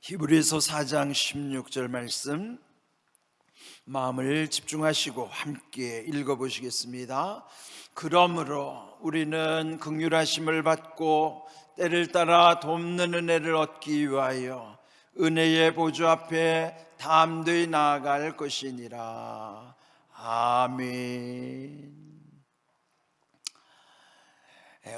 히브리서 4장 16절 말씀 마음을 집중하시고 함께 읽어보시겠습니다. 그러므로 우리는 긍휼하심을 받고 때를 따라 돕는 은혜를 얻기 위하여 은혜의 보좌 앞에 담대히 나아갈 것이니라. 아멘.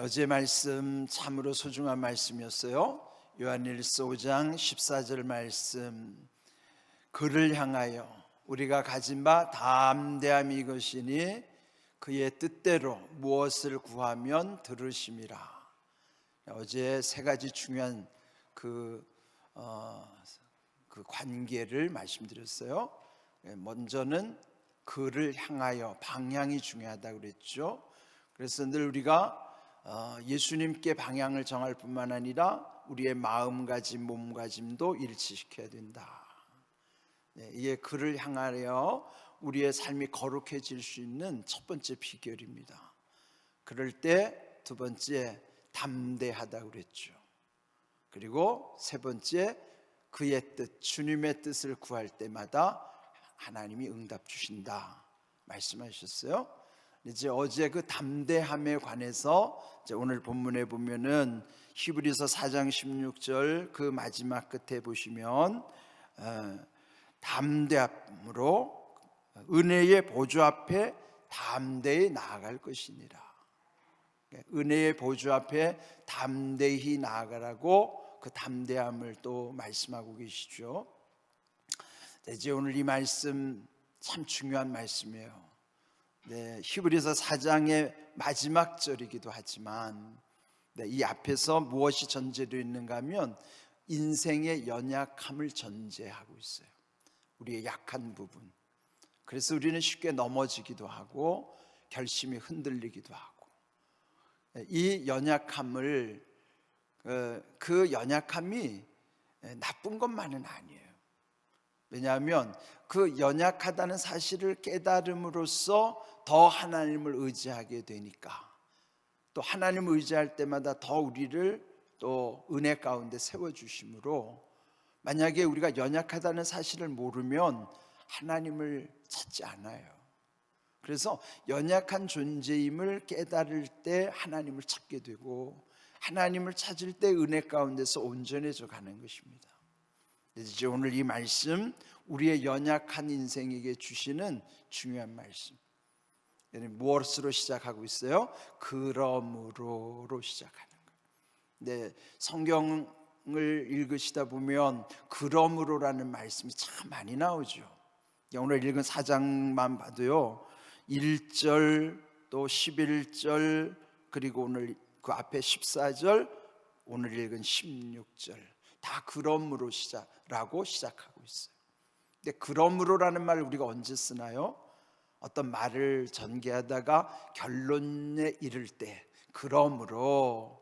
어제 말씀 참으로 소중한 말씀이었어요. 요한일서 5장 14절 말씀, 그를 향하여 우리가 가진 바 담대함이 이것이니 그의 뜻대로 무엇을 구하면 들으심이라. 어제 세 가지 중요한 그 관계를 말씀드렸어요. 먼저는 그를 향하여, 방향이 중요하다고 그랬죠. 그래서 늘 우리가 예수님께 방향을 정할 뿐만 아니라 우리의 마음가짐, 몸가짐도 일치시켜야 된다. 이게 그를 향하여 우리의 삶이 거룩해질 수 있는 첫 번째 비결입니다. 그럴 때 두 번째, 담대하다고 그랬죠. 그리고 세 번째, 그의 뜻, 주님의 뜻을 구할 때마다 하나님이 응답 주신다 말씀하셨어요. 이제 어제 그 담대함에 관해서 이제 오늘 본문에 보면은 히브리서 4장 16절 그 마지막 끝에 보시면 담대함으로 은혜의 보좌 앞에 담대히 나아갈 것이니라. 은혜의 보좌 앞에 담대히 나아가라고 그 담대함을 또 말씀하고 계시죠. 이제 오늘 이 말씀 참 중요한 말씀이에요. 히브리서 4장의 마지막 절이기도 하지만 이 앞에서 무엇이 전제되어 있는가 하면 인생의 연약함을 전제하고 있어요. 우리의 약한 부분. 그래서 우리는 쉽게 넘어지기도 하고 결심이 흔들리기도 하고, 이 연약함을 그 연약함이 나쁜 것만은 아니에요. 왜냐하면 그 연약하다는 사실을 깨달음으로써 더 하나님을 의지하게 되니까, 또 하나님을 의지할 때마다 더 우리를 또 은혜 가운데 세워주심으로, 만약에 우리가 연약하다는 사실을 모르면 하나님을 찾지 않아요. 그래서 연약한 존재임을 깨달을 때 하나님을 찾게 되고, 하나님을 찾을 때 은혜 가운데서 온전해져 가는 것입니다. 이제 오늘 이 말씀, 우리의 연약한 인생에게 주시는 중요한 말씀. 무엇으로 시작하고 있어요? 그러므로로 시작하는 거예요. 성경을 읽으시다 보면 그러므로라는 말씀이 참 많이 나오죠. 오늘 읽은 4장만 봐도요, 1절 또 11절, 그리고 오늘 그 앞에 14절, 오늘 읽은 16절 다 그러므로 라고 시작하고 있어요. 근데 그러므로라는 말을 우리가 언제 쓰나요? 어떤 말을 전개하다가 결론에 이를 때 그러므로,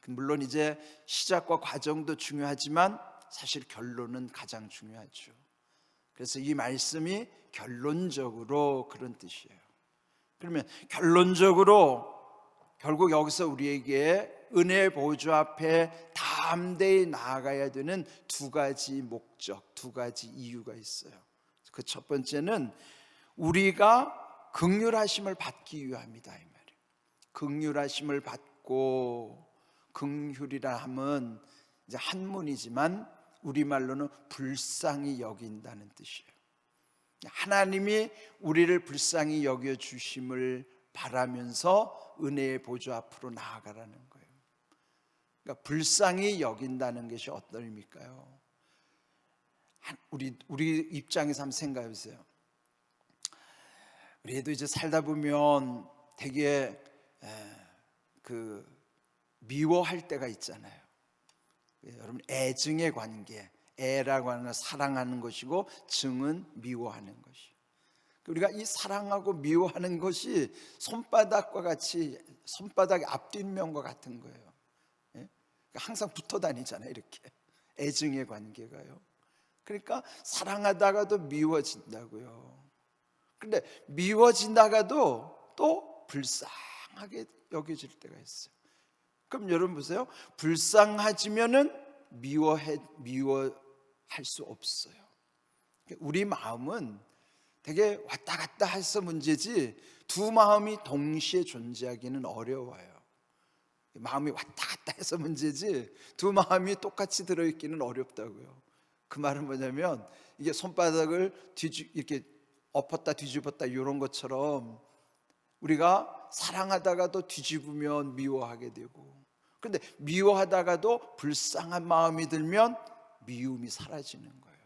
물론 이제 시작과 과정도 중요하지만 사실 결론은 가장 중요하죠. 그래서 이 말씀이 결론적으로 그런 뜻이에요. 그러면 결론적으로 결국 여기서 우리에게 은혜의 보좌 앞에 담대히 나아가야 되는 두 가지 목적, 두 가지 이유가 있어요. 그 첫 번째는 우리가 긍휼하심을 받기 위함이다, 이 말이에요. 긍휼하심을 받고, 긍휼이라 함은 이제 한문이지만 우리말로는 불쌍히 여긴다는 뜻이에요. 하나님이 우리를 불쌍히 여겨 주심을 바라면서 은혜의 보좌 앞으로 나아가라는 거예요. 그러니까 불쌍히 여긴다는 것이 어떤 의미일까요? 우리 입장에서 한번 생각해 보세요. 우리도 이제 살다 보면 되게 미워할 때가 있잖아요. 여러분, 애증의 관계, 애라고 하는 건 사랑하는 것이고 증은 미워하는 것이. 우리가 이 사랑하고 미워하는 것이 손바닥과 같이, 손바닥의 앞뒷면과 같은 거예요. 항상 붙어 다니잖아요, 이렇게. 애증의 관계가요. 그러니까 사랑하다가도 미워진다고요. 그런데 미워진다가도 또 불쌍하게 여겨질 때가 있어요. 그럼 여러분 보세요. 불쌍해지면은 미워할 수 없어요. 우리 마음은 되게 왔다 갔다 해서 문제지 두 마음이 동시에 존재하기는 어려워요. 마음이 왔다 갔다 해서 문제지 두 마음이 똑같이 들어있기는 어렵다고요. 그 말은 뭐냐면 이게 손바닥을 이렇게 엎었다 뒤집었다 이런 것처럼 우리가 사랑하다가도 뒤집으면 미워하게 되고, 그런데 미워하다가도 불쌍한 마음이 들면 미움이 사라지는 거예요.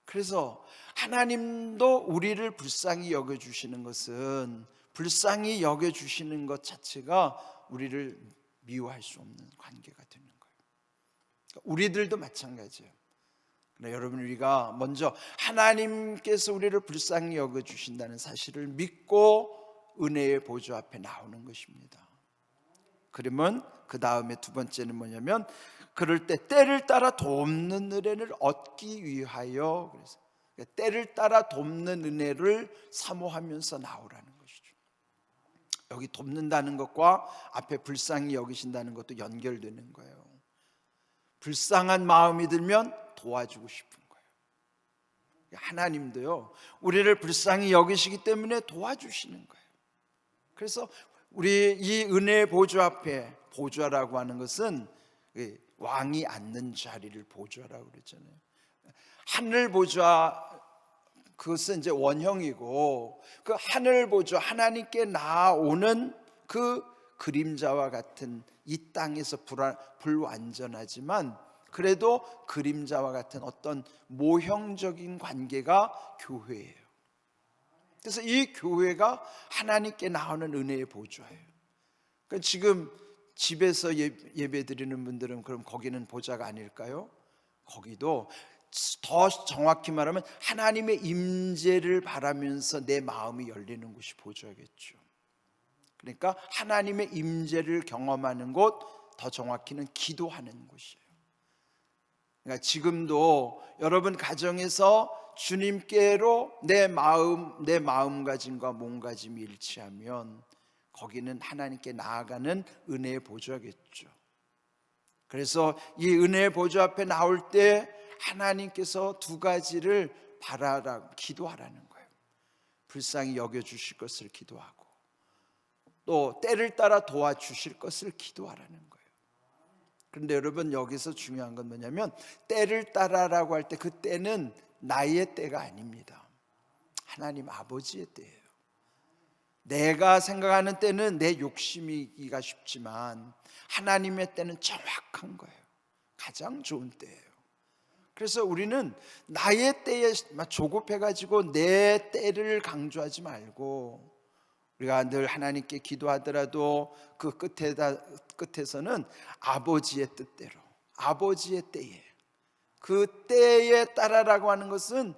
그래서 하나님도 우리를 불쌍히 여겨주시는 것은, 불쌍히 여겨주시는 것 자체가 우리를 미워할 수 없는 관계가 되는 거예요. 우리들도 마찬가지예요. 여러분, 우리가 먼저 하나님께서 우리를 불쌍히 여겨주신다는 사실을 믿고 은혜의 보좌 앞에 나오는 것입니다. 그러면 그 다음에 두 번째는 뭐냐면, 그럴 때 때를 따라 돕는 은혜를 얻기 위하여, 그래서 때를 따라 돕는 은혜를 사모하면서 나오라는 것이죠. 여기 돕는다는 것과 앞에 불쌍히 여기신다는 것도 연결되는 거예요. 불쌍한 마음이 들면 도와주고 싶은 거예요. 하나님도요, 우리를 불쌍히 여기시기 때문에 도와주시는 거예요. 그래서 우리 이 은혜의 보좌 앞에, 보좌라고 하는 것은 왕이 앉는 자리를 보좌라고 그랬잖아요. 하늘 보좌, 그것은 이제 원형이고, 그 하늘 보좌, 하나님께 나아오는 그 그림자와 같은, 이 땅에서 불완전하지만 그래도 그림자와 같은 어떤 모형적인 관계가 교회예요. 그래서 이 교회가 하나님께 나오는 은혜의 보좌예요. 그러니까 지금 집에서 예배 드리는 분들은 그럼 거기는 보좌가 아닐까요? 거기도 더 정확히 말하면 하나님의 임재를 바라면서 내 마음이 열리는 곳이 보좌겠죠. 그러니까 하나님의 임재를 경험하는 곳, 더 정확히는 기도하는 곳이에요. 그러니까 지금도 여러분 가정에서 주님께로 내 마음가짐과 몸가짐이 일치하면 거기는 하나님께 나아가는 은혜의 보좌겠죠. 그래서 이 은혜의 보좌 앞에 나올 때 하나님께서 두 가지를 바라라, 기도하라는 거예요. 불쌍히 여겨주실 것을 기도하고, 또 때를 따라 도와주실 것을 기도하라는 거예요. 그런데 여러분, 여기서 중요한 건 뭐냐면, 때를 따라라고 할 때 그 때는 나의 때가 아닙니다. 하나님 아버지의 때예요. 내가 생각하는 때는 내 욕심이기가 쉽지만 하나님의 때는 정확한 거예요. 가장 좋은 때예요. 그래서 우리는 나의 때에 조급해가지고 내 때를 강조하지 말고, 우리가 늘 하나님께 기도하더라도 그 끝에서는 아버지의 뜻대로, 아버지의 때에, 그 때에 따라라고 하는 것은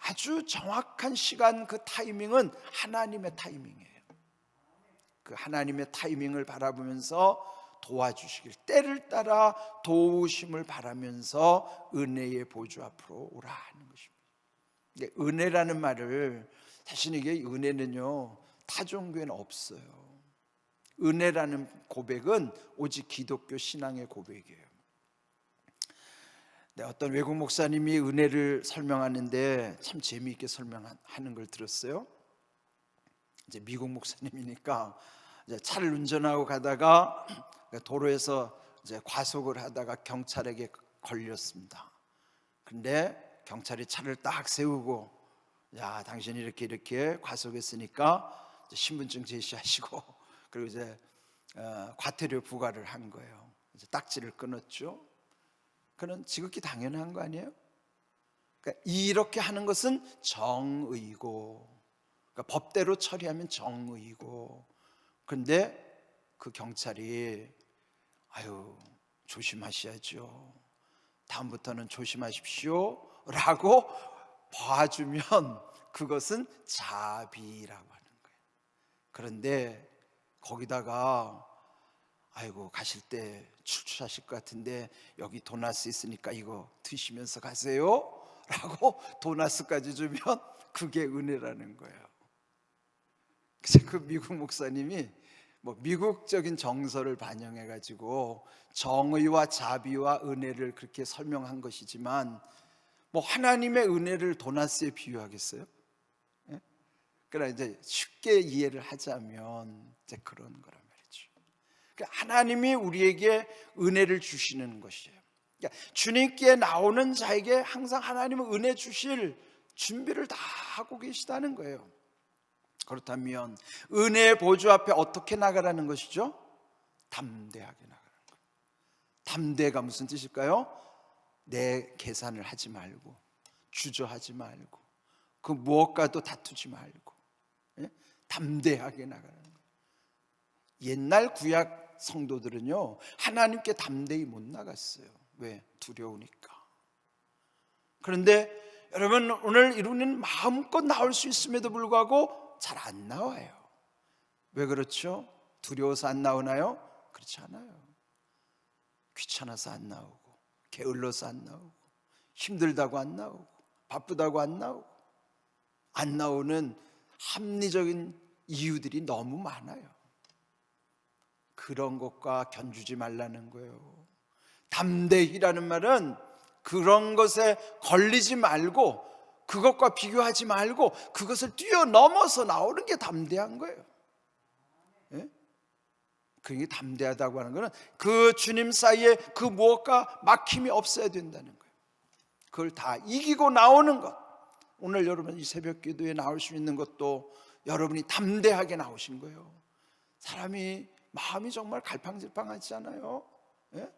아주 정확한 시간, 그 타이밍은 하나님의 타이밍이에요. 그 하나님의 타이밍을 바라보면서 도와주시길, 때를 따라 도우심을 바라면서 은혜의 보좌 앞으로 오라 하는 것입니다. 은혜라는 말을, 사실 이게 은혜는요 타 종교에는 없어요. 은혜라는 고백은 오직 기독교 신앙의 고백이에요. 어떤 외국 목사님이 은혜를 설명하는데 참 재미있게 설명하는 걸 들었어요. 이제 미국 목사님이니까 이제 차를 운전하고 가다가 도로에서 이제 과속을 하다가 경찰에게 걸렸습니다. 근데 경찰이 차를 딱 세우고, 야, 당신이 이렇게 과속했으니까 이제 신분증 제시하시고, 그리고 이제 과태료 부과를 한 거예요. 이제 딱지를 끊었죠. 그는 지극히 당연한 거 아니에요? 그러니까 이렇게 하는 것은 정의고, 그러니까 법대로 처리하면 정의고, 그런데 그 경찰이 아유 조심하셔야죠, 다음부터는 조심하십시오 라고 봐주면 그것은 자비라고 하는 거예요. 그런데 거기다가 아이고 가실 때 출출하실 것 같은데 여기 도나스 있으니까 이거 드시면서 가세요 라고 도나스까지 주면 그게 은혜라는 거예요. 그래서 그 미국 목사님이 뭐 미국적인 정서를 반영해 가지고 정의와 자비와 은혜를 그렇게 설명한 것이지만, 뭐 하나님의 은혜를 도나스에 비유하겠어요? 예? 그러나 이제 쉽게 이해를 하자면 이제 그런 거란 말이죠. 그러니까 하나님이 우리에게 은혜를 주시는 것이에요. 그러니까 주님께 나오는 자에게 항상 하나님은 은혜 주실 준비를 다 하고 계시다는 거예요. 그렇다면 은혜의 보좌 앞에 어떻게 나가라는 것이죠? 담대하게 나가라는 거예요. 담대가 무슨 뜻일까요? 내 계산을 하지 말고, 주저하지 말고, 그 무엇과도 다투지 말고, 예? 담대하게 나가라는 거예요. 옛날 구약 성도들은요, 하나님께 담대히 못 나갔어요. 왜? 두려우니까. 그런데 여러분, 오늘 우리는 마음껏 나올 수 있음에도 불구하고 잘 안 나와요. 왜 그렇죠? 두려워서 안 나오나요? 그렇지 않아요. 귀찮아서 안 나오고, 게을러서 안 나오고, 힘들다고 안 나오고, 바쁘다고 안 나오고, 안 나오는 합리적인 이유들이 너무 많아요. 그런 것과 견주지 말라는 거예요. 담대히라는 말은 그런 것에 걸리지 말고, 그것과 비교하지 말고 그것을 뛰어넘어서 나오는 게 담대한 거예요. 예? 그게 담대하다고 하는 것은 그 주님 사이에 그 무엇과 막힘이 없어야 된다는 거예요. 그걸 다 이기고 나오는 것. 오늘 여러분 이 새벽 기도에 나올 수 있는 것도 여러분이 담대하게 나오신 거예요. 사람이 마음이 정말 갈팡질팡하지 않아요? 예?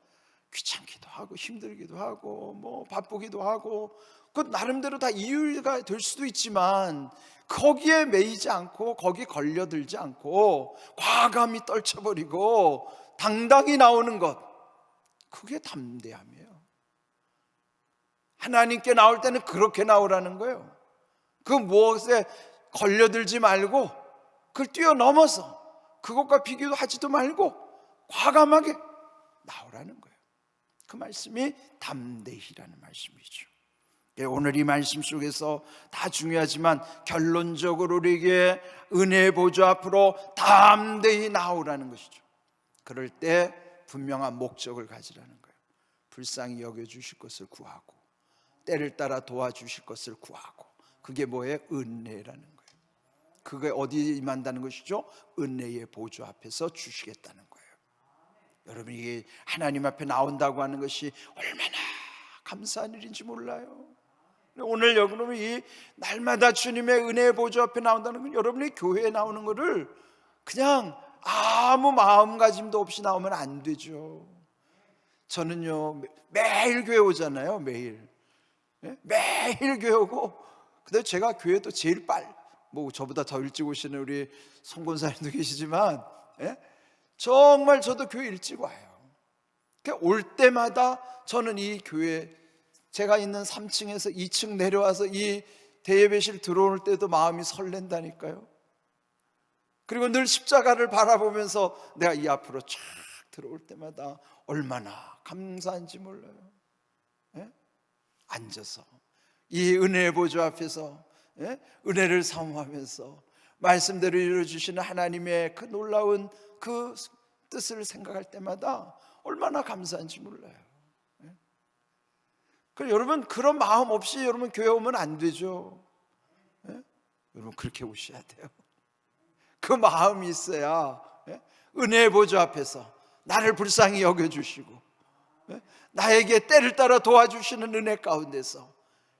귀찮기도 하고 힘들기도 하고 뭐 바쁘기도 하고, 그 나름대로 다 이유가 될 수도 있지만 거기에 매이지 않고 거기에 걸려들지 않고 과감히 떨쳐버리고 당당히 나오는 것, 그게 담대함이에요. 하나님께 나올 때는 그렇게 나오라는 거예요. 그 무엇에 걸려들지 말고 그걸 뛰어넘어서 그것과 비교도 하지도 말고 과감하게 나오라는 거예요. 그 말씀이 담대히라는 말씀이죠. 오늘 이 말씀 속에서 다 중요하지만 결론적으로 우리에게 은혜의 보좌 앞으로 담대히 나오라는 것이죠. 그럴 때 분명한 목적을 가지라는 거예요. 불쌍히 여겨주실 것을 구하고, 때를 따라 도와주실 것을 구하고. 그게 뭐예요? 은혜라는 거예요. 그게 어디에 임한다는 것이죠? 은혜의 보좌 앞에서 주시겠다는 거예요. 여러분이 하나님 앞에 나온다고 하는 것이 얼마나 감사한 일인지 몰라요. 오늘 여러분이 이 날마다 주님의 은혜의 보좌 앞에 나온다는 건 여러분이 교회에 나오는 것을 그냥 아무 마음가짐도 없이 나오면 안 되죠. 저는요 매일 교회 오잖아요. 매일 교회 오고, 근데 제가 교회도 제일 뭐 저보다 더 일찍 오시는 우리 송권사님도 계시지만, 정말 저도 교회 일찍 와요. 올 때마다 저는 이 교회, 제가 있는 3층에서 2층 내려와서 이 대예배실 들어올 때도 마음이 설렌다니까요. 그리고 늘 십자가를 바라보면서 내가 이 앞으로 쫙 들어올 때마다 얼마나 감사한지 몰라요. 앉아서 이 은혜의 보좌 앞에서 은혜를 사모하면서 말씀대로 이루어주시는 하나님의 그 놀라운 그 뜻을 생각할 때마다 얼마나 감사한지 몰라요. 여러분 그런 마음 없이 여러분 교회 오면 안 되죠. 여러분 그렇게 오셔야 돼요. 그 마음이 있어야 은혜의 보좌 앞에서 나를 불쌍히 여겨주시고 나에게 때를 따라 도와주시는 은혜 가운데서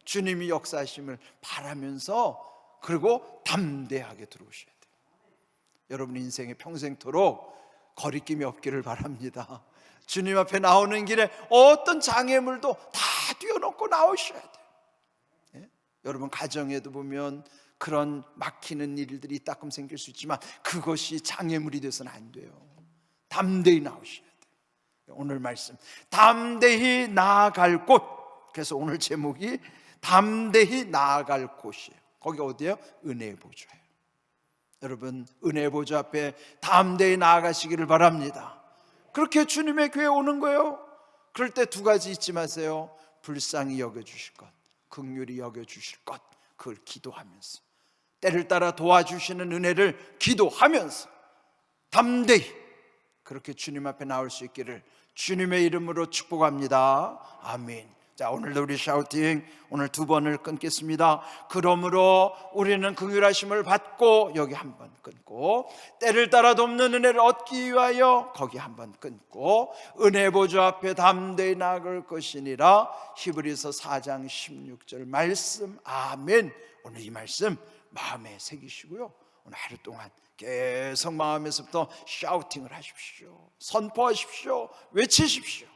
주님이 역사하심을 바라면서, 그리고 담대하게 들어오셔야 돼요. 여러분 인생에 평생토록 거리낌이 없기를 바랍니다. 주님 앞에 나오는 길에 어떤 장애물도 다 뛰어넘고 나오셔야 돼요. 여러분 가정에도 보면 그런 막히는 일들이 따끔 생길 수 있지만 그것이 장애물이 돼서는 안 돼요. 담대히 나오셔야 돼요. 오늘 말씀 담대히 나아갈 곳. 그래서 오늘 제목이 담대히 나아갈 곳이에요. 거기 어디예요? 은혜의 보좌예요. 여러분 은혜의 보좌 앞에 담대히 나아가시기를 바랍니다. 그렇게 주님의 교회에 오는 거예요. 그럴 때 두 가지 잊지 마세요. 불쌍히 여겨주실 것, 긍휼히 여겨주실 것, 그걸 기도하면서, 때를 따라 도와주시는 은혜를 기도하면서, 담대히 그렇게 주님 앞에 나올 수 있기를 주님의 이름으로 축복합니다. 아멘. 자, 오늘도 우리 샤우팅 오늘 두 번을 끊겠습니다. 그러므로 우리는 긍휼하심을 받고, 여기 한 번 끊고, 때를 따라 돕는 은혜를 얻기 위하여, 거기 한 번 끊고, 은혜 보좌 앞에 담대히 나아갈 것이니라. 히브리서 4장 16절 말씀. 아멘. 오늘 이 말씀 마음에 새기시고요, 오늘 하루 동안 계속 마음에서부터 샤우팅을 하십시오. 선포하십시오. 외치십시오.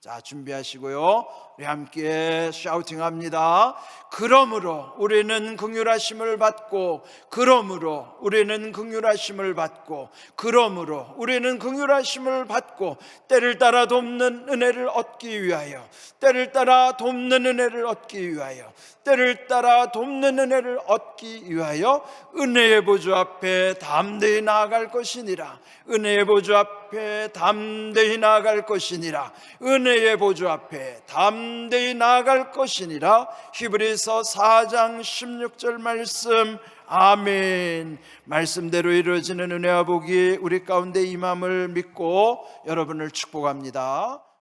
자, 준비하시고요, 우리 함께 샤우팅합니다. 그러므로 우리는 긍휼하심을 받고, 그러므로 우리는 긍휼하심을 받고, 그러므로 우리는 긍휼하심을 받고, 때를 따라 돕는 은혜를 얻기 위하여, 때를 따라 돕는 은혜를 얻기 위하여, 때를 따라 돕는 은혜를 얻기 위하여 은혜의 보좌 앞에 담대히 나아갈 것이니라. 은혜의 보좌 앞에 담대히 나아갈 것이니라. 은혜의 보좌 앞에 담대히 나아갈 것이니라. 히브리서 4장 16절 말씀. 아멘. 말씀대로 이루어지는 은혜와 복이 우리 가운데 임함을 믿고 여러분을 축복합니다.